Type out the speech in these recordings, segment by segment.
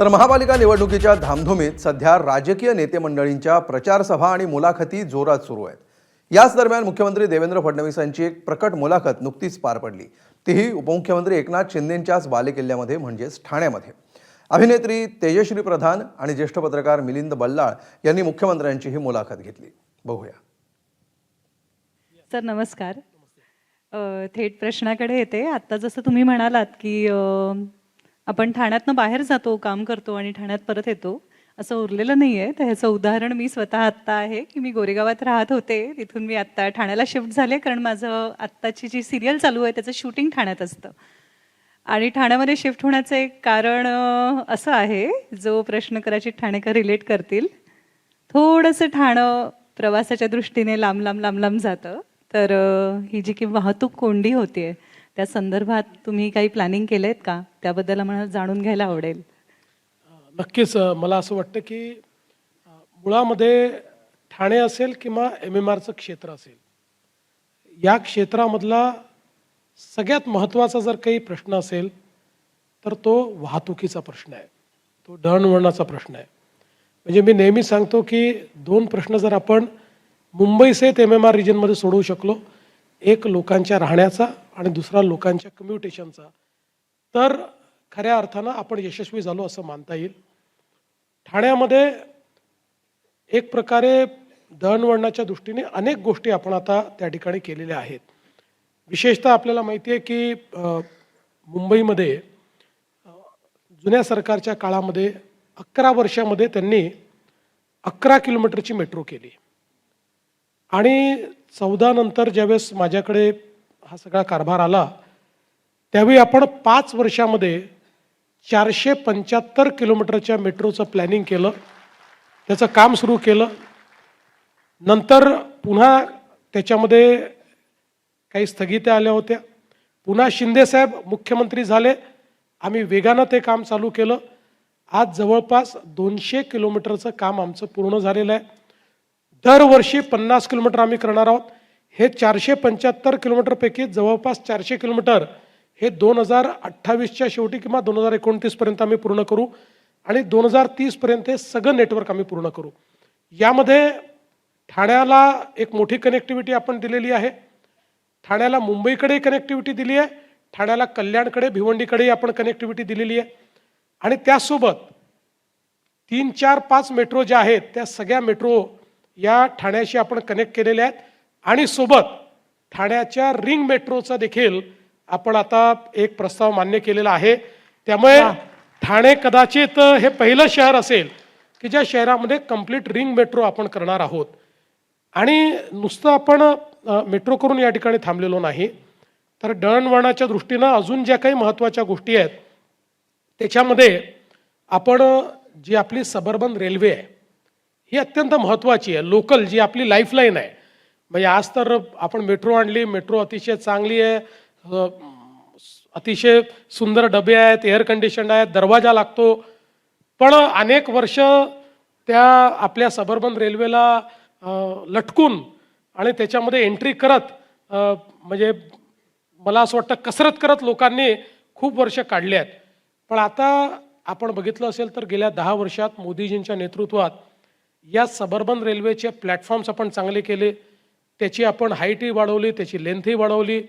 तर महापालिका निवडणुकीच्या धामधुमीत सध्या राजकीय नेते मंडळींच्या प्रचार सभा आणि मुलाखती जोरात सुरू आहेत। याच दरम्यान मुख्यमंत्री देवेंद्र फडणवीसांची एक प्रकट मुलाखत नुकतीच पार पडली, तीही उपमुख्यमंत्री एकनाथ शिंदेंच्याच बालेकिल्ल्यामध्ये म्हणजेच ठाण्यामध्ये। अभिनेत्री तेजश्री प्रधान आणि ज्येष्ठ पत्रकार मिलिंद बल्लाळ यांनी मुख्यमंत्र्यांची ही मुलाखत घेतली। बघूया। सर नमस्कार। थेट प्रश्नाकडे येते। आता जसं तुम्ही म्हणालात की आपण ठाण्यातनं बाहेर जातो, काम करतो आणि ठाण्यात परत येतो, असं उरलेलं नाही आहे। तर ह्याचं उदाहरण मी स्वतः आत्ता आहे की मी गोरेगावात राहत होते, तिथून मी आत्ता ठाण्याला शिफ्ट झाले, कारण माझं आत्ताची जी सिरियल चालू आहे त्याचं शूटिंग ठाण्यात असतं। आणि ठाण्यामध्ये शिफ्ट होण्याचं एक कारण असं आहे, जो प्रश्न कदाचित ठाणेकर रिलेट करतील। थोडंसं ठाणं प्रवासाच्या दृष्टीने लांब लांब लांब लांब जातं। तर ही जी की वाहतूक कोंडी होते, त्या संदर्भात तुम्ही काही प्लॅनिंग केलेत का? त्याबद्दल आम्हाला जाणून घ्यायला आवडेल। नक्कीच मला असं वाटतं की मुळामध्ये ठाणे असेल किंवा MMRचं क्षेत्र असेल, या क्षेत्रामधला सगळ्यात महत्त्वाचा जर काही प्रश्न असेल तर तो वाहतुकीचा प्रश्न आहे, तो दळणवळणाचा प्रश्न आहे। म्हणजे मी नेहमी सांगतो की दोन प्रश्न जर आपण मुंबईसहित MMR रिजनमध्ये सोडवू शकलो, एक लोकांच्या राहण्याचा आणि दुसरा लोकांच्या कम्युटेशनचा, तर खऱ्या अर्थानं आपण यशस्वी झालो असं मानता येईल। ठाण्यामध्ये एक प्रकारे दळणवळणाच्या दृष्टीने अनेक गोष्टी आपण आता त्या ठिकाणी केलेल्या आहेत। विशेषतः आपल्याला माहिती आहे की मुंबईमध्ये जुन्या सरकारच्या काळामध्ये 11 वर्षामध्ये त्यांनी 11 किलोमीटरची मेट्रो केली आणि 14 नंतर ज्यावेळेस माझ्याकडे हा सगळा कारभार आला, त्यावेळी आपण 5 वर्षामध्ये 475 किलोमीटरच्या मेट्रोचं प्लॅनिंग केलं, त्याचं काम सुरू केलं। नंतर पुन्हा त्याच्यामध्ये काही स्थगित्या आल्या होत्या, पुन्हा शिंदेसाहेब मुख्यमंत्री झाले, आम्ही वेगानं ते काम चालू केलं। आज जवळपास 200 किलोमीटरचं काम आमचं पूर्ण झालेलं आहे। दरवर्षी 50 किलोमीटर आम्ही करणार आहोत। हे 475 किलोमीटरपैकी जवळपास 400 किलोमीटर हे 2028च्या शेवटी किंवा 2029 पर्यंत आम्ही पूर्ण करू आणि 2030 पर्यंत हे सगळं नेटवर्क आम्ही पूर्ण करू। यामध्ये ठाण्याला एक मोठी कनेक्टिव्हिटी आपण दिलेली आहे, ठाण्याला मुंबईकडे कनेक्टिव्हिटी दिली आहे, ठाण्याला कल्याणकडे भिवंडीकडे आपण कनेक्टिव्हिटी दिलेली आहे आणि त्यासोबत 3, 4, 5 मेट्रो ज्या आहेत त्या सगळ्या मेट्रो या ठाण्याशी आपण कनेक्ट केलेल्या आहेत आणि सोबत ठाण्याच्या रिंग मेट्रोचा देखील आपण आता एक प्रस्ताव मान्य केलेला आहे। त्यामुळे ठाणे कदाचित हे पहिलं शहर असेल की ज्या शहरामध्ये कंप्लीट रिंग मेट्रो आपण करणार आहोत। आणि नुसतं आपण मेट्रो करून या ठिकाणी थांबलेलो नाही, तर दळणवळणाच्या दृष्टीनं अजून ज्या काही महत्त्वाच्या गोष्टी आहेत त्याच्यामध्ये आपण जी आपली सबर्बन रेल्वे आहे ही अत्यंत महत्त्वाची आहे, लोकल जी आपली लाईफलाईन आहे। म्हणजे आज तर आपण मेट्रो आणली, मेट्रो अतिशय चांगली आहे, अतिशय सुंदर डबे आहेत, एअर कंडिशन आहेत, दरवाजा लागतो, पण अनेक वर्ष त्या आपल्या सबर्बन रेल्वेला लटकून आणि त्याच्यामध्ये एंट्री करत म्हणजे मला असं वाटतं कसरत करत लोकांनी खूप वर्ष काढली आहेत। पण आता आपण बघितलं असेल तर गेल्या 10 वर्षात मोदीजींच्या नेतृत्वात या सबर्बन रेल्वेचे प्लॅटफॉर्म्स आपण चांगले केले, त्याची आपण हाईटही वाढवली, त्याची लेंथही वाढवली,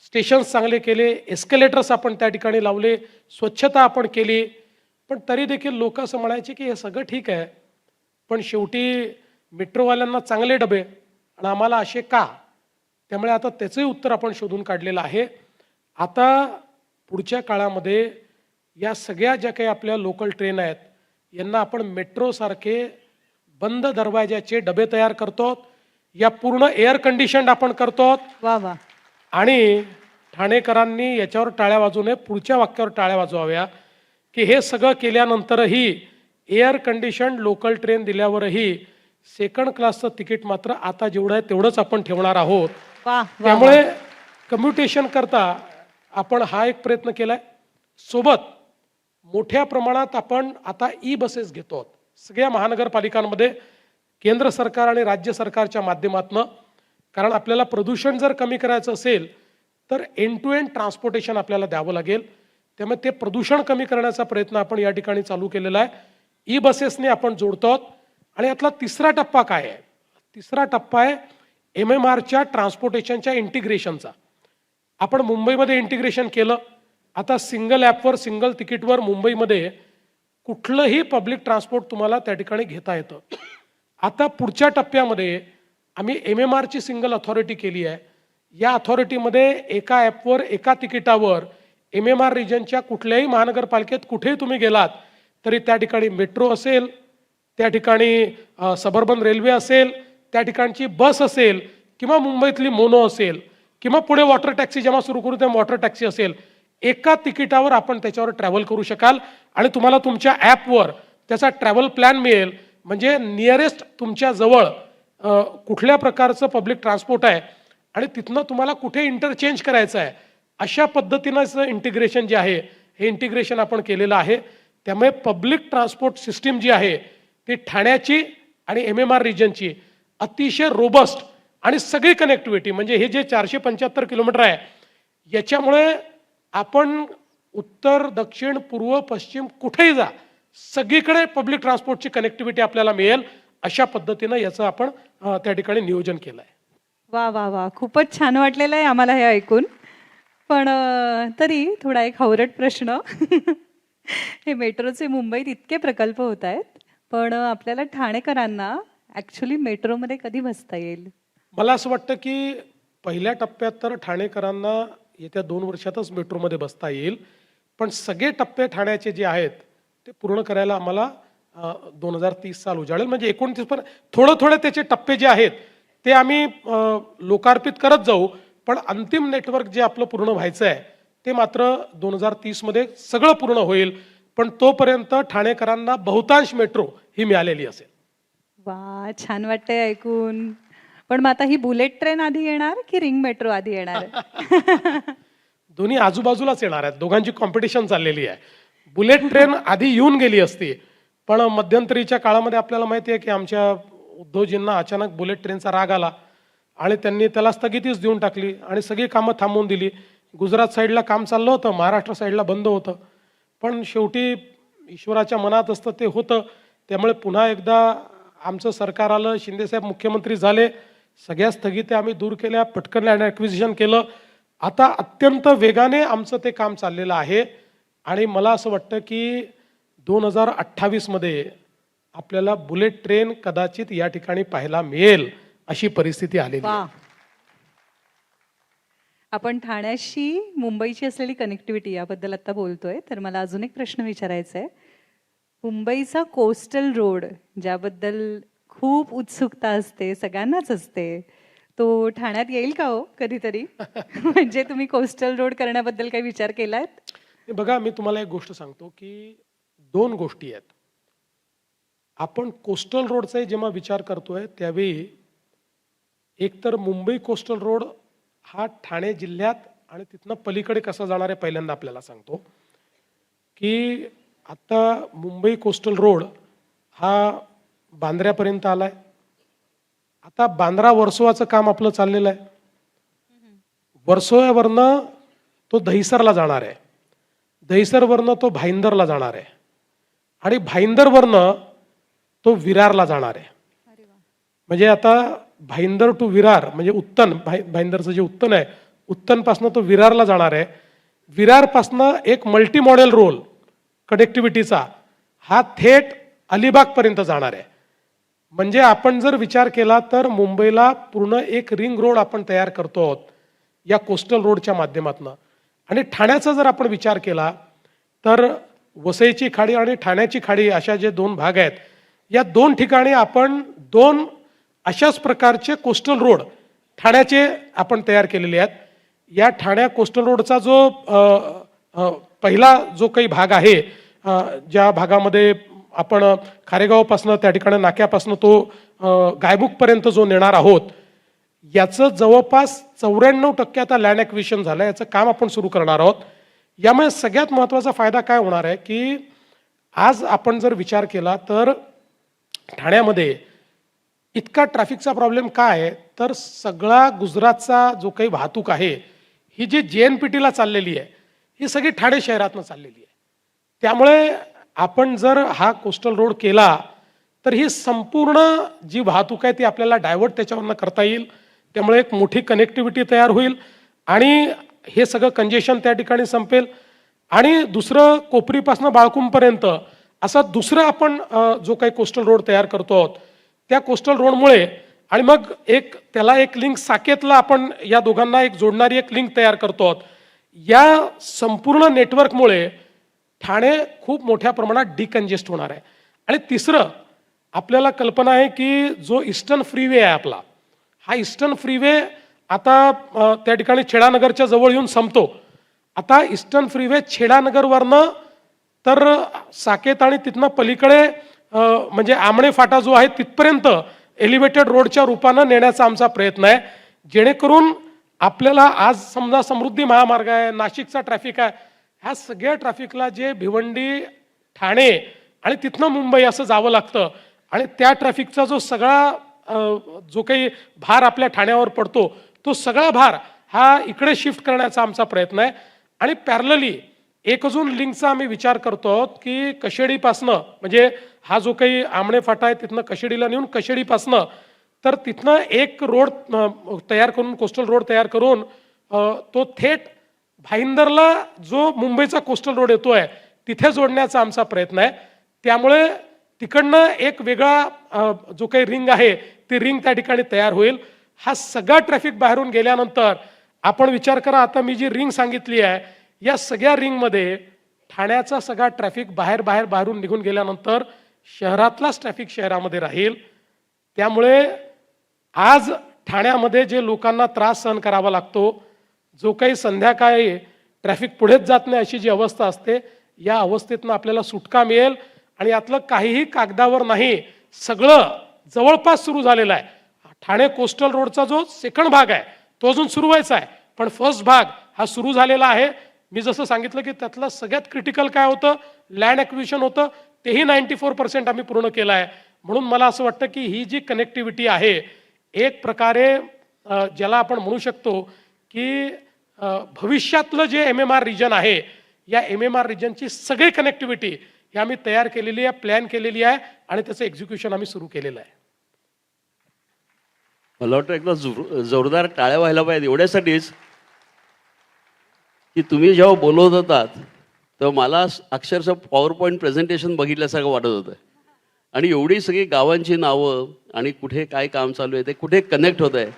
स्टेशन्स चांगले केले, एस्केलेटर्स आपण त्या ठिकाणी लावले, स्वच्छता आपण केली। पण तरी देखील लोक असं म्हणायचे की हे सगळं ठीक आहे, पण शेवटी मेट्रोवाल्यांना चांगले डबे आणि आम्हाला असे का? त्यामुळे आता त्याचंही उत्तर आपण शोधून काढलेलं आहे। आता पुढच्या काळामध्ये या सगळ्या ज्या काही आपल्या लोकल ट्रेन आहेत यांना आपण मेट्रोसारखे बंद दरवाजाचे डबे तयार करतो, या पूर्ण एअर कंडिशन्ड आपण करतो। वा वा। आणि ठाणेकरांनी याच्यावर टाळ्या वाजवू नये, पुढच्या वाक्यावर टाळ्या वाजवाव्या की हे सगळं केल्यानंतरही एअर कंडिशन्ड लोकल ट्रेन दिल्यावरही सेकंड क्लासचं तिकीट मात्र आता जेवढं आहे तेवढंच आपण ठेवणार आहोत। त्यामुळे कम्युटेशन करता आपण हा एक प्रयत्न केलाय। सोबत मोठ्या प्रमाणात आपण आता बसेस घेतो सगळ्या महानगरपालिकांमध्ये, केंद्र सरकार आणि राज्य सरकारच्या माध्यमातून। कारण आपल्याला प्रदूषण जर कमी करायचं असेल तर एंड टू एंड ट्रान्सपोर्टेशन आपल्याला द्यावं लागेल। त्यामुळे ते प्रदूषण कमी करण्याचा प्रयत्न आपण या ठिकाणी चालू केलेला आहे. ई बसेसने आपण जोडतो आहोत. आणि यातला तिसरा टप्पा काय आहे? तिसरा टप्पा आहे MMRच्या ट्रान्सपोर्टेशनच्या इंटिग्रेशनचा. आपण मुंबईमध्ये इंटिग्रेशन केलं. आता सिंगल ॲपवर सिंगल तिकीटवर मुंबईमध्ये कुठलंही पब्लिक ट्रान्सपोर्ट तुम्हाला त्या ठिकाणी घेता येतं. आता पुढच्या टप्प्यामध्ये आम्ही MMRची सिंगल अथॉरिटी केली आहे. या अथॉरिटीमध्ये एका ॲपवर एका तिकिटावर MMR रिजनच्या कुठल्याही महानगरपालिकेत कुठेही तुम्ही गेलात तरी त्या ठिकाणी मेट्रो असेल, त्या ठिकाणी सबर्बन रेल्वे असेल, त्या ठिकाणची बस असेल किंवा मुंबईतली मोनो असेल किंवा पुढे वॉटर टॅक्सी जेव्हा सुरू करू तेव्हा वॉटर टॅक्सी असेल, एका तिकिटावर आपण त्याच्यावर ट्रॅव्हल करू शकाल आणि तुम्हाला तुमच्या ॲपवर त्याचा ट्रॅव्हल प्लॅन मिळेल. म्हणजे नियरेस्ट तुमच्या जवळ कुठल्या प्रकारचं पब्लिक ट्रान्सपोर्ट आहे आणि तिथनं तुम्हाला कुठे इंटरचेंज करायचं आहे अशा पद्धतीनं इंटिग्रेशन जे आहे हे इंटिग्रेशन आपण केलेलं आहे. त्यामुळे पब्लिक ट्रान्सपोर्ट सिस्टीम जी आहे ती ठाण्याची आणि MMR रिजनची अतिशय रोबस्ट आणि सगळी कनेक्टिव्हिटी म्हणजे हे जे 475 किलोमीटर आहे याच्यामुळे आपण उत्तर, दक्षिण, पूर्व, पश्चिम कुठेही जा सगळीकडे पब्लिक ट्रान्सपोर्टची कनेक्टिव्हिटी आपल्याला मिळेल अशा पद्धतीनं याचं आपण त्या ठिकाणी नियोजन केलं आहे. वा वा वा, खूपच छान वाटलेलं आहे आम्हाला हे ऐकून. पण तरी थोडा एक हावरट प्रश्न. हे मेट्रोचे मुंबईत इतके प्रकल्प होत आहेत, पण आपल्याला ठाणेकरांना ॲक्च्युली मेट्रोमध्ये कधी बसता येईल? मला असं वाटतं की पहिल्या टप्प्यात तर ठाणेकरांना येत्या 2 वर्षातच मेट्रोमध्ये बसता येईल. पण सगळे टप्पे ठाण्याचे जे आहेत ते पूर्ण करायला आम्हाला 2030 साल उजाडेल. म्हणजे 29 पण थोडं त्याचे टप्पे जे आहेत ते आम्ही लोकार्पित करत जाऊ. पण अंतिम नेटवर्क जे आपलं पूर्ण व्हायचं आहे ते मात्र 2030 मध्ये सगळं पूर्ण होईल. पण तोपर्यंत ठाणेकरांना बहुतांश मेट्रो ही मिळालेली असेल. वा, छान वाटतंय ऐकून. पण मग आता ही बुलेट ट्रेन आधी येणार की रिंग मेट्रो आधी येणार? दोन्ही आजूबाजूलाच येणार आहेत. दोघांची कॉम्पिटिशन चाललेली आहे. बुलेट ट्रेन आधी येऊन गेली असती पण मध्यंतरीच्या काळामध्ये आपल्याला माहिती आहे की आमच्या उद्धवजींना अचानक बुलेट ट्रेनचा राग आला आणि त्यांनी त्याला स्थगितीच देऊन टाकली आणि सगळी कामं थांबवून दिली. गुजरात साईडला काम चाललं होतं, महाराष्ट्र साईडला बंद होतं. पण शेवटी ईश्वराच्या मनात असतं ते होतं. त्यामुळे पुन्हा एकदा आमचं सरकार आलं, शिंदेसाहेब मुख्यमंत्री झाले, सगळ्या स्थगित्या आम्ही दूर केल्या, पटकन लँड ॲक्विजिशन केलं. आता अत्यंत वेगाने आमचं ते काम चाललेलं आहे आणि मला असं वाटतं की 2028 मध्ये आपल्याला बुलेट ट्रेन कदाचित या ठिकाणी पाहायला मिळेल अशी परिस्थिती आलेली आहे. वा. आपण ठाण्याशी मुंबईची असलेली कनेक्टिव्हिटी याबद्दल आता बोलतोय, तर मला अजून एक प्रश्न विचारायचा आहे. मुंबईचा कोस्टल रोड ज्याबद्दल खूप उत्सुकता असते, सगळ्यांनाच असते, तो ठाण्यात येईल का हो कधीतरी? म्हणजे तुम्ही कोस्टल रोड करण्याबद्दल काही विचार केलायत? बघा, मी तुम्हाला एक गोष्ट सांगतो की 2 गोष्टी आहेत. आपण कोस्टल रोडचा जेव्हा विचार करतोय त्यावेळी एकतर मुंबई कोस्टल रोड हा ठाणे जिल्ह्यात आणि तिथनं पलीकडे कसा जाणार आहे पहिल्यांदा आपल्याला सांगतो की आता मुंबई कोस्टल रोड हा बांद्र्यापर्यंत आलाय. आता बांद्रा वर्सोवाचं काम आपलं चाललेलं आहे. वर्सोव्यावरनं तो दहिसरला जाणार आहे, दहिसरवरनं तो भाईंदरला जाणार आहे आणि भाईंदरवरनं तो विरारला जाणार आहे. म्हणजे आता भाईंदर टू विरार म्हणजे उत्तन, भाईंदरचं जे उत्तन आहे उत्तनपासनं तो विरारला जाणार आहे. विरारपासनं एक मल्टी मॉडेल रोल कनेक्टिव्हिटीचा हा थेट अलिबागपर्यंत जाणार आहे. म्हणजे आपण जर विचार केला तर मुंबईला पूर्ण एक रिंग रोड आपण तयार करतो आहोत या कोस्टल रोडच्या माध्यमातून. आणि ठाण्याचा जर आपण विचार केला तर वसईची खाडी आणि ठाण्याची खाडी अशा जे 2 भाग आहेत या 2 ठिकाणी आपण 2 अशाच प्रकारचे कोस्टल रोड ठाण्याचे आपण तयार केलेले आहेत. या ठाण्या कोस्टल रोडचा जो पहिला जो काही भाग आहे ज्या भागामध्ये आपण खारेगावपासनं त्या ठिकाणी नाक्यापासनं तो गायमुखपर्यंत जो नेणार आहोत याचं जवळपास 94% आता लँड ॲक्विजिशन झालं. याचं काम आपण सुरू करणार आहोत. यामुळे सगळ्यात महत्त्वाचा फायदा काय होणार आहे की आज आपण जर विचार केला तर ठाण्यामध्ये इतका ट्रॅफिकचा प्रॉब्लेम काय आहे तर सगळा गुजरातचा जो काही वाहतूक आहे ही जी JNPTला चाललेली आहे ही सगळी ठाणे शहरातनं चाललेली आहे. त्यामुळे आपण जर हा कोस्टल रोड केला तर ही संपूर्ण जी वाहतूक आहे ती आपल्याला डायव्हर्ट त्याच्यावरनं करता येईल. त्यामुळे एक मोठी कनेक्टिव्हिटी तयार होईल आणि हे सगळं कंजेशन त्या ठिकाणी संपेल. आणि दुसरं कोपरीपासून बाळकुंपर्यंत असा दुसरा आपण जो काही कोस्टल रोड तयार करतो आहोत त्या कोस्टल रोडमुळे आणि मग त्याला एक लिंक साकेतला आपण या दोघांना एक जोडणारी एक लिंक तयार करतो आहोत. या संपूर्ण नेटवर्कमुळे ठाणे खूप मोठ्या प्रमाणात डिकंजेस्ट होणार आहे. आणि तिसरं आपल्याला कल्पना आहे की जो ईस्टर्न फ्रीवे आहे आपला, हा ईस्टर्न फ्रीवे आता त्या ठिकाणी छेडानगरच्या जवळ येऊन संपतो. आता ईस्टर्न फ्रीवे छेडानगरवरनं तर साकेत आणि तिथनं पलीकडे म्हणजे आमणे फाटा जो आहे तिथपर्यंत एलिव्हेटेड रोडच्या रूपानं नेण्याचा आमचा प्रयत्न आहे. जेणेकरून आपल्याला आज समजा समृद्धी महामार्ग आहे, नाशिकचा ट्रॅफिक आहे, ह्या सगळ्या ट्रॅफिकला जे भिवंडी ठाणे आणि तिथनं मुंबई असं जावं लागतं आणि त्या ट्रॅफिकचा जो सगळा जो काही भार आपल्या ठाण्यावर पडतो तो सगळा भार हा इकडे शिफ्ट करण्याचा आमचा प्रयत्न आहे. आणि पॅरलली एक अजून लिंकचा आम्ही विचार करतो आहोत की कशेडीपासनं म्हणजे हा जो काही आमणे फाटा आहे तिथनं कशेडीला नेऊन कशेडीपासनं तर तिथनं एक रोड तयार करून कोस्टल रोड तयार करून तो थेट भाईंदरला जो मुंबईचा कोस्टल रोड येतोय तिथे जोडण्याचा आमचा प्रयत्न आहे. त्यामुळे तिकडनं एक वेगळा जो काही रिंग आहे ती रिंग त्या ठिकाणी तयार होईल. हा सगळा ट्रॅफिक बाहेरून गेल्यानंतर आपण विचार करा, आता मी जी रिंग सांगितली आहे या सगळ्या रिंगमध्ये ठाण्याचा सगळा ट्रॅफिक बाहेरून निघून गेल्यानंतर शहरातलाच ट्रॅफिक शहरामध्ये राहील. त्यामुळे आज ठाण्यामध्ये जे लोकांना त्रास सहन करावा लागतो, जो काही संध्याकाळी ट्रॅफिक पुढेच जात नाही अशी जी अवस्था असते, या अवस्थेतनं आपल्याला सुटका मिळेल. आणि यातलं काहीही कागदावर नाही, सगळं जवळपास सुरू झालेलं आहे. ठाणे कोस्टल रोडचा जो सेकंड भाग आहे तो अजून सुरू व्हायचा आहे, पण फर्स्ट भाग हा सुरू झालेला आहे. मी जसं सांगितलं की त्यातलं सगळ्यात क्रिटिकल काय होतं, लँड ॲक्विजिशन होतं, तेही 94% आम्ही पूर्ण केलं आहे. म्हणून मला असं वाटतं की ही जी कनेक्टिव्हिटी आहे एक प्रकारे ज्याला आपण म्हणू शकतो की भविष्यातलं जे MMR रिजन आहे या MMR रिजनची सगळी कनेक्टिव्हिटी ही आम्ही तयार केलेली आहे, प्लॅन केलेली आहे आणि त्याचं एक्झिक्युशन आम्ही सुरू केलेलं आहे. मला वाटतं एकदा जोरदार टाळ्या व्हायला पाहिजे एवढ्यासाठीच की तुम्ही जेव्हा बोलवत होतात तेव्हा मला अक्षरशः पॉवरपॉईंट प्रेझेंटेशन बघितल्यासारखं वाटत होतं. आणि एवढी सगळी गावांची नावं आणि कुठे काय काम चालू आहे ते कुठे कनेक्ट होत आहे.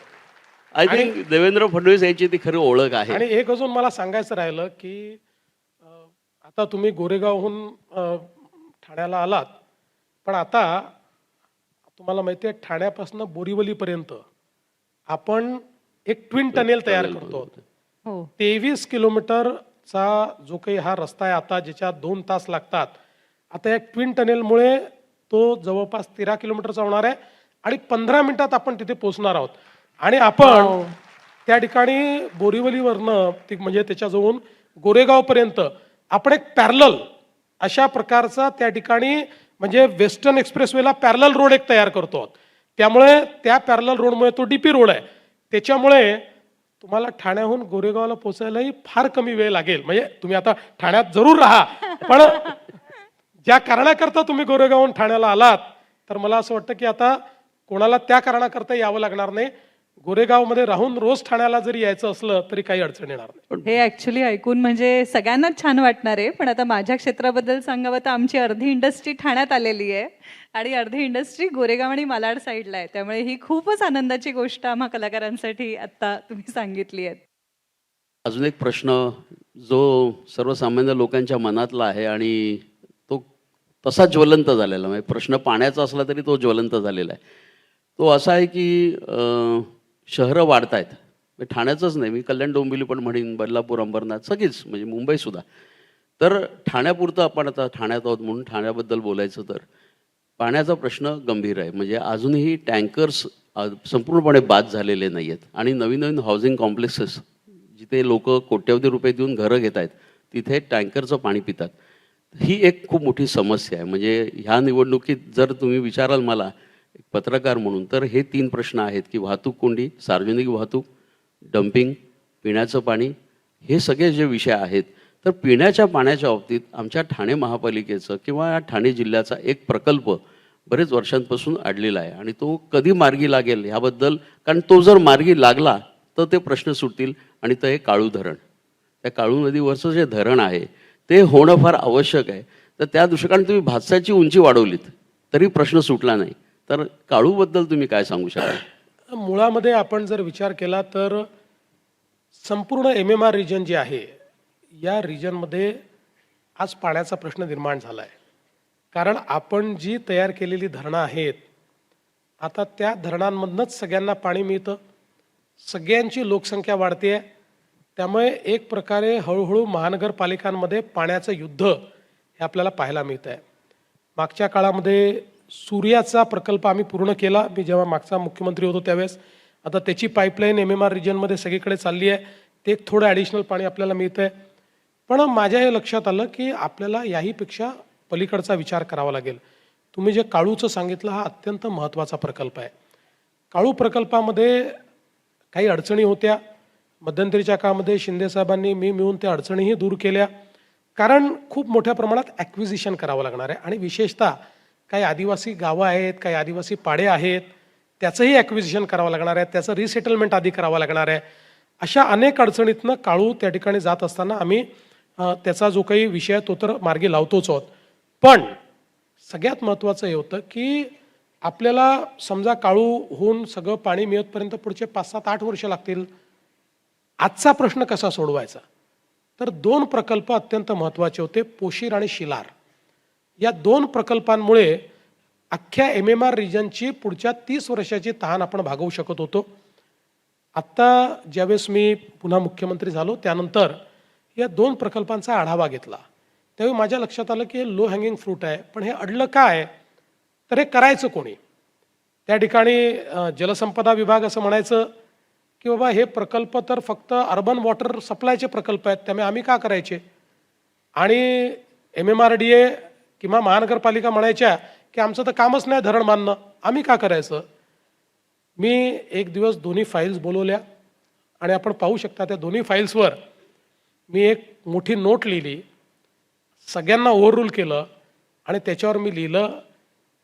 आय थिंक देवेंद्र फडणवीस यांची ती खरी ओळख आहे. आणि एक अजून मला सांगायचं राहिलं की आता तुम्ही गोरेगावहून ठाण्याला आलात, पण आता तुम्हाला माहिती आहे ठाण्यापासून बोरिवलीपर्यंत आपण एक ट्विन टनेल तयार करतो. हो 23 किलोमीटरचा जो काही हा रस्ता आहे आता ज्याच्यात 2 तास लागतात, आता या ट्विन टनेलमुळे तो जवळपास 13 किलोमीटरचा होणार आहे आणि 15 मिनिटात आपण तिथे पोहोचणार आहोत. आणि आपण त्या ठिकाणी बोरिवलीवरनं म्हणजे त्याच्याजवळून गोरेगावपर्यंत आपण एक पॅरलल अशा प्रकारचा त्या ठिकाणी म्हणजे वेस्टर्न एक्सप्रेसवेला पॅरलल रोड एक तयार करतो आहोत. त्यामुळे त्या पॅरलल रोडमुळे तो DP रोड आहे, त्याच्यामुळे तुम्हाला ठाण्याहून गोरेगावला पोहोचायलाही फार कमी वेळ लागेल. म्हणजे तुम्ही आता ठाण्यात जरूर राहा, पण ज्या कारणाकरता तुम्ही गोरेगावहून ठाण्याला आलात तर मला असं वाटतं की आता कोणाला त्या कारणाकरता यावं लागणार नाही. गोरेगावमध्ये राहून रोज ठाण्याला जरी यायचं असलं तरी काही अडचण येणार नाही. हे ऍक्च्युली ऐकून म्हणजे सगळ्यांनाच छान वाटणार आहे. पण आता माझ्या क्षेत्राबद्दल सांगावं तर आमची अर्धी इंडस्ट्री ठाण्यात आलेली आहे आणि अर्धी इंडस्ट्री गोरेगाव आणि मालाड साईडला आहे. त्यामुळे ही खूपच आनंदाची गोष्ट आम्हा कलाकारांसाठी आता तुम्ही सांगितली आहे. अजून एक प्रश्न जो सर्वसामान्य लोकांच्या मनातला आहे आणि तो तसा ज्वलंत झालेला, म्हणजे प्रश्न पाण्याचा असला तरी तो ज्वलंत झालेला आहे. तो असा आहे की शहरं वाढत आहेत, ठाण्याचंच नाही, मी कल्याण डोंबिवली पण म्हणेन, बदलापूर, अंबरनाथ, सगळीच म्हणजे मुंबईसुद्धा. तर ठाण्यापुरतं आपण आता ठाण्यात आहोत म्हणून ठाण्याबद्दल बोलायचं तर पाण्याचा प्रश्न गंभीर आहे. म्हणजे अजूनही टँकर्स संपूर्णपणे बाद झालेले नाही आहेत आणि नवीन नवीन हाऊसिंग कॉम्प्लेक्सेस जिथे लोक कोट्यवधी रुपये देऊन घरं घेत आहेत तिथे टँकरचं पाणी पितात. ही एक खूप मोठी समस्या आहे. म्हणजे ह्या निवडणुकीत जर तुम्ही विचाराल मला एक पत्रकार म्हणून तर हे 3 प्रश्न आहेत की वाहतूक कोंडी, सार्वजनिक वाहतूक, डम्पिंग, पिण्याचं पाणी, हे सगळे जे विषय आहेत तर पिण्याच्या पाण्याच्या बाबतीत आमच्या ठाणे महापालिकेचं किंवा ठाणे जिल्ह्याचा एक प्रकल्प बरेच वर्षांपासून अडलेला आहे आणि तो कधी मार्गी लागेल ह्याबद्दल, कारण तो जर मार्गी लागला तर ते प्रश्न सुटतील. आणि ते हे काळू धरण, त्या काळू नदीवरचं जे धरण आहे ते होणं फार आवश्यक आहे. तर त्या दृष्टीने तुम्ही भातसाची उंची वाढवलीत तरी प्रश्न सुटला नाही. तर काळूबद्दल तुम्ही काय सांगू शकाल? मुळामध्ये आपण जर विचार केला तर संपूर्ण MMR रिजन जे आहे, या रिजनमध्ये आज पाण्याचा प्रश्न निर्माण झाला आहे. कारण आपण जी तयार केलेली धरणं आहेत, आता त्या धरणांमधनंच सगळ्यांना पाणी मिळतं, सगळ्यांची लोकसंख्या वाढते. त्यामुळे एक प्रकारे हळूहळू महानगरपालिकांमध्ये पाण्याचं युद्ध हे आपल्याला पाहायला मिळतं आहे. मागच्या काळामध्ये सूर्याचा प्रकल्प आम्ही पूर्ण केला, मी जेव्हा मागचा मुख्यमंत्री होतो त्यावेळेस. आता त्याची पाईपलाईन MMR रिजनमध्ये सगळीकडे चालली आहे. ते एक थोडं ॲडिशनल पाणी आपल्याला मिळतं आहे. पण माझ्या हे लक्षात आलं की आपल्याला याहीपेक्षा पलीकडचा विचार करावा लागेल. तुम्ही जे काळूचं सांगितलं हा अत्यंत महत्त्वाचा प्रकल्प आहे. काळू प्रकल्पामध्ये काही अडचणी होत्या. मध्यंतरीच्या काळामध्ये शिंदेसाहेबांनी मी मिळून त्या अडचणीही दूर केल्या. कारण खूप मोठ्या प्रमाणात ॲक्विजिशन करावं लागणार आहे आणि विशेषतः काही आदिवासी गावं आहेत, काही आदिवासी पाडे आहेत, त्याचंही ॲक्विजिशन करावं लागणार आहे, त्याचं रिसेटलमेंट आधी करावं लागणार आहे. अशा अनेक अडचणीतनं काळू त्या ठिकाणी जात असताना आम्ही त्याचा जो काही विषय आहे तो तर मार्गी लावतोच आहोत. पण सगळ्यात महत्त्वाचं हे होतं की आपल्याला समजा काळू होऊन सगळं पाणी मिळतपर्यंत पुढचे 5, 7, 8 वर्ष लागतील. आजचा प्रश्न कसा सोडवायचा? तर 2 प्रकल्प अत्यंत महत्त्वाचे होते, पोशीर आणि शिलार. या 2 प्रकल्पांमुळे अख्ख्या MMR रिजनची पुढच्या 30 वर्षाची तहान आपण भागवू शकत होतो. आत्ता ज्यावेळेस मी पुन्हा मुख्यमंत्री झालो त्यानंतर या 2 प्रकल्पांचा आढावा घेतला, त्यावेळी माझ्या लक्षात आलं की हे लो हँगिंग फ्रूट आहे. पण हे अडलं काय? तर हे करायचं कोणी? त्या ठिकाणी जलसंपदा विभाग असं म्हणायचं की बाबा हे प्रकल्प तर फक्त अर्बन वॉटर सप्लायचे प्रकल्प आहेत, त्यामुळे आम्ही का करायचे? आणि MMRDA किंवा महानगरपालिका म्हणायच्या की आमचं तर कामच नाही धरण बांधणं, आम्ही का करायचं? मी एक दिवस दोन्ही फाईल्स बोलवल्या आणि आपण पाहू शकता त्या दोन्ही फाईल्सवर मी एक मोठी नोट लिहिली, सगळ्यांना ओव्हररूल केलं आणि त्याच्यावर मी लिहिलं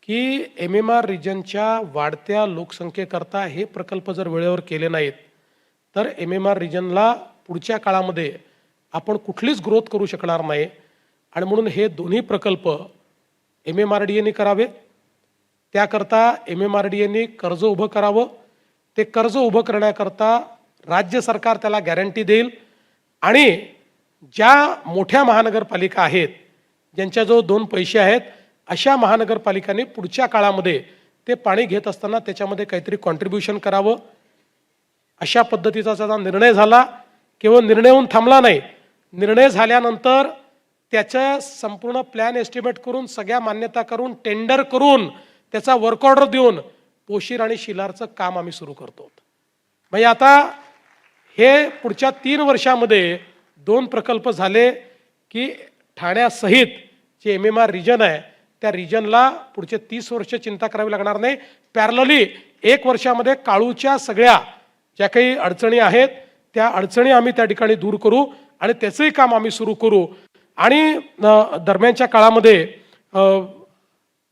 की MMR रिजनच्या वाढत्या लोकसंख्येकरता हे प्रकल्प जर वेळेवर केले नाहीत तर MMR रिजनला पुढच्या काळामध्ये आपण कुठलीच ग्रोथ करू शकणार नाही. आणि म्हणून हे दोन्ही प्रकल्प MMRDAने करावे. त्याकरता MMRDAने कर्ज उभं करावं. ते कर्ज उभं करण्याकरता राज्य सरकार त्याला गॅरंटी देईल आणि ज्या मोठ्या महानगरपालिका आहेत, ज्यांच्याजवळ 2 पैसे आहेत, अशा महानगरपालिकांनी पुढच्या काळामध्ये ते पाणी घेत असताना त्याच्यामध्ये काहीतरी कॉन्ट्रीब्युशन करावं. अशा पद्धतीचा त्याचा निर्णय झाला. केवळ निर्णय होऊन थांबला नाही, निर्णय झाल्यानंतर त्याचं संपूर्ण प्लॅन एस्टिमेट करून सगळ्या मान्यता करून टेंडर करून त्याचा वर्क ऑर्डर देऊन पोशीर आणि शिलारचं काम आम्ही सुरू करतो. म्हणजे आता हे पुढच्या 3 वर्षामध्ये 2 प्रकल्प झाले की ठाण्यासहित जे MMR रिजन आहे त्या रिजनला पुढचे 30 वर्ष चिंता करावी लागणार नाही. पॅरलली 1 वर्षामध्ये काळूच्या सगळ्या ज्या काही अडचणी आहेत त्या अडचणी आम्ही त्या ठिकाणी दूर करू आणि त्याचंही काम आम्ही सुरू करू. आणि दरम्यानच्या काळामध्ये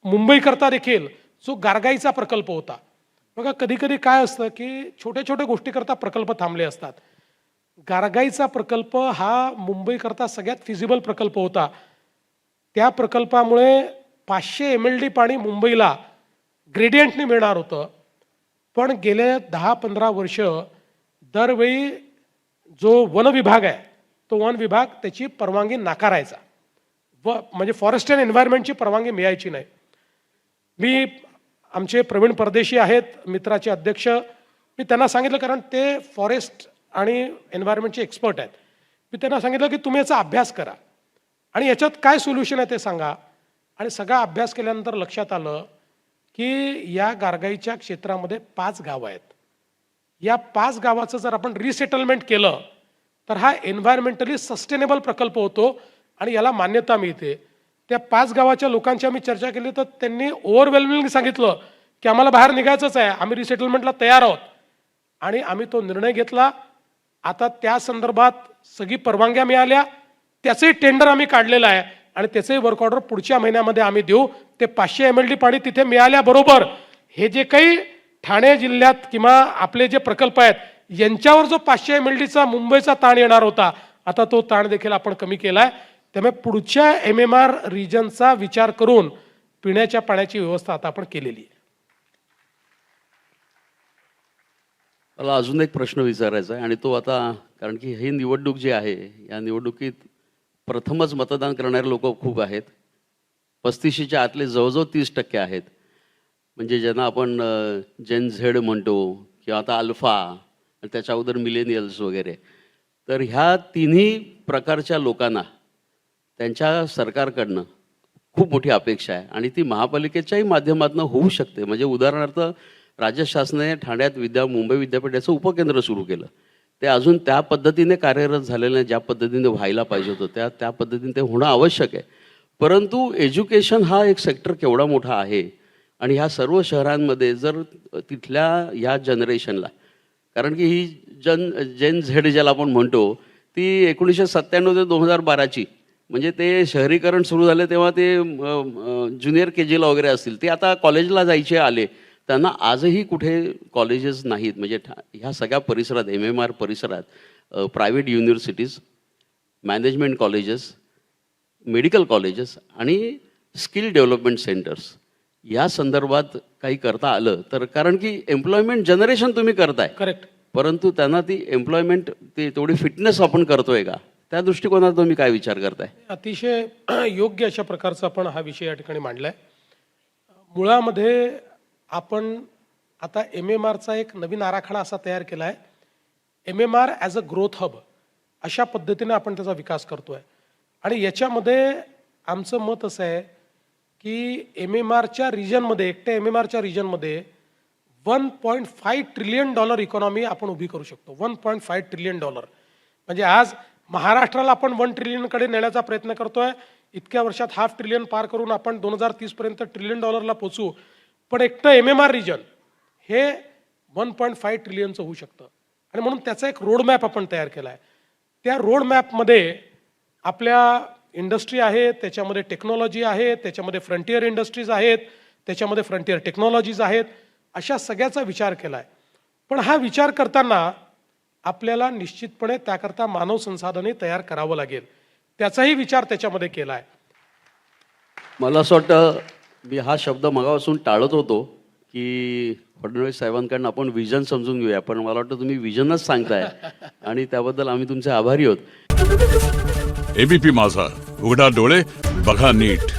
मुंबईकरता देखील जो गारगाईचा प्रकल्प होता, बघा कधी कधी काय असतं की छोट्या छोट्या गोष्टीकरता प्रकल्प थांबले असतात. गारगाईचा प्रकल्प हा मुंबईकरता सगळ्यात फिजिबल प्रकल्प होता. त्या प्रकल्पामुळे 500 MLD पाणी मुंबईला ग्रेडियंटने मिळणार होतं. पण गेले 10-15 वर्ष दरवेळी जो वन विभाग आहे तो वन विभाग त्याची परवानगी नाकारायचा, म्हणजे फॉरेस्ट अँड एन्व्हायरमेंटची परवानगी मिळायची नाही. मी आमचे प्रवीण परदेशी आहेत मित्राचे अध्यक्ष, मी त्यांना सांगितलं, कारण ते फॉरेस्ट आणि एन्व्हायरमेंटचे एक्सपर्ट आहेत, मी त्यांना सांगितलं की तुम्ही याचा अभ्यास करा आणि याच्यात काय सोल्युशन आहे ते सांगा. आणि सगळा अभ्यास केल्यानंतर लक्षात आलं की या गारगाईच्या क्षेत्रामध्ये 5 गावं आहेत. या 5 गावाचं जर आपण रिसेटलमेंट केलं तर हा एन्व्हायरमेंटली सस्टेनेबल प्रकल्प होतो आणि याला मान्यता मिळते. त्या 5 गावाच्या लोकांची आम्ही चर्चा केली तर त्यांनी ओव्हरवेल्मिंग सांगितलं की आम्हाला बाहेर निघायचंच आहे, आम्ही रिसेटलमेंटला तयार आहोत. आणि आम्ही तो निर्णय घेतला. आता त्या संदर्भात सगळी परवानग्या मिळाल्या त्याचंही टेंडर आम्ही काढलेलं आहे आणि त्याचंही वर्क ऑर्डर पुढच्या महिन्यामध्ये आम्ही देऊ. ते 500 MLD पाणी तिथे मिळाल्याबरोबर हे जे काही ठाणे जिल्ह्यात किंवा आपले जे प्रकल्प आहेत यांच्यावर जो 500 MLDचा मुंबईचा ताण येणार होता, आता तो ताण देखील आपण कमी केलाय. त्यामुळे पुढच्या MMR रिजनचा विचार करून पिण्याच्या पाण्याची व्यवस्था आता आपण केलेली आहे. मला अजून एक प्रश्न विचारायचा आहे आणि तो आता, कारण की ही निवडणूक जी आहे या निवडणुकीत प्रथमच मतदान करणारे लोक खूप आहेत. 35च्या आतले जवळजवळ 30% आहेत. म्हणजे ज्यांना आपण जेन झेड म्हणतो किंवा आता अल्फा आणि त्याच्या अगोदर मिलेनियल्स वगैरे. तर ह्या तिन्ही प्रकारच्या लोकांना त्यांच्या सरकारकडनं खूप मोठी अपेक्षा आहे आणि ती महापालिकेच्याही माध्यमातून होऊ शकते. म्हणजे उदाहरणार्थ राज्य शासनाने ठाण्यात मुंबई विद्यापीठाचं उपकेंद्र सुरू केलं. ते अजून त्या पद्धतीने कार्यरत झालेलं नाही ज्या पद्धतीने व्हायला पाहिजे होतं. त्या पद्धतीने ते होणं आवश्यक आहे. परंतु एज्युकेशन हा एक सेक्टर केवढा मोठा आहे आणि ह्या सर्व शहरांमध्ये जर तिथल्या ह्या जनरेशनला, कारण की ही जेन झेड ज्याला आपण म्हणतो ती 1997 ते 2012ची, म्हणजे ते शहरीकरण सुरू झाले तेव्हा ते ज्युनियर KGला वगैरे असतील, ते आता कॉलेजला जायचे आले. त्यांना आजही कुठे कॉलेजेस नाहीत. म्हणजे ह्या सगळ्या परिसरात MMR परिसरात private universities, management colleges, medical colleges आणि स्किल डेव्हलपमेंट सेंटर्स या संदर्भात काही करता आलं तर, कारण की एम्प्लॉयमेंट जनरेशन तुम्ही करताय करेक्ट. परंतु त्यांना ती एम्प्लॉयमेंट ती तेवढी फिटनेस आपण करतोय का, त्या दृष्टिकोनात तुम्ही काय विचार करताय? अतिशय योग्य अशा प्रकारचा आपण हा विषय या ठिकाणी मांडलाय. मुळामध्ये आपण आता MMRचा एक नवीन आराखडा असा तयार केला आहे. MMR as a growth hub अशा पद्धतीने आपण त्याचा विकास करतोय. आणि याच्यामध्ये आमचं मत असं आहे की MMRच्या रिजनमध्ये, एकट्या MMRच्या रिजनमध्ये $1.5 ट्रिलियन इकॉनॉमी आपण उभी करू शकतो. $1.5 ट्रिलियन. म्हणजे आज महाराष्ट्राला आपण 1 ट्रिलियनकडे नेण्याचा प्रयत्न करतोय. इतक्या वर्षात ½ ट्रिलियन पार करून आपण 2030 पर्यंत $1 ट्रिलियन पोचू. पण एकटं MMR रिजन हे 1.5 ट्रिलियनचं होऊ शकतं. आणि म्हणून त्याचा एक रोडमॅप आपण तयार केला आहे. त्या रोडमॅपमध्ये आपल्या इंडस्ट्री आहे, त्याच्यामध्ये टेक्नॉलॉजी आहे, त्याच्यामध्ये फ्रंटियर इंडस्ट्रीज आहेत, त्याच्यामध्ये फ्रंटियर टेक्नॉलॉजीज आहेत, अशा सगळ्याचा विचार केला आहे. पण हा विचार करताना आपल्याला निश्चितपणे त्याकरता मानव संसाधने तयार करावं लागेल. त्याचाही विचार त्याच्यामध्ये केला आहे. मला असं वाटतं, मी हा शब्द मगापासून टाळत होतो की फडणवीस साहेबांकडनं आपण विजन समजून घेऊया, पण मला वाटतं तुम्ही विजनच सांगताय आणि त्याबद्दल आम्ही तुमचे आभारी आहोत. ABP माझा, उघडा डोळे बघा नीट.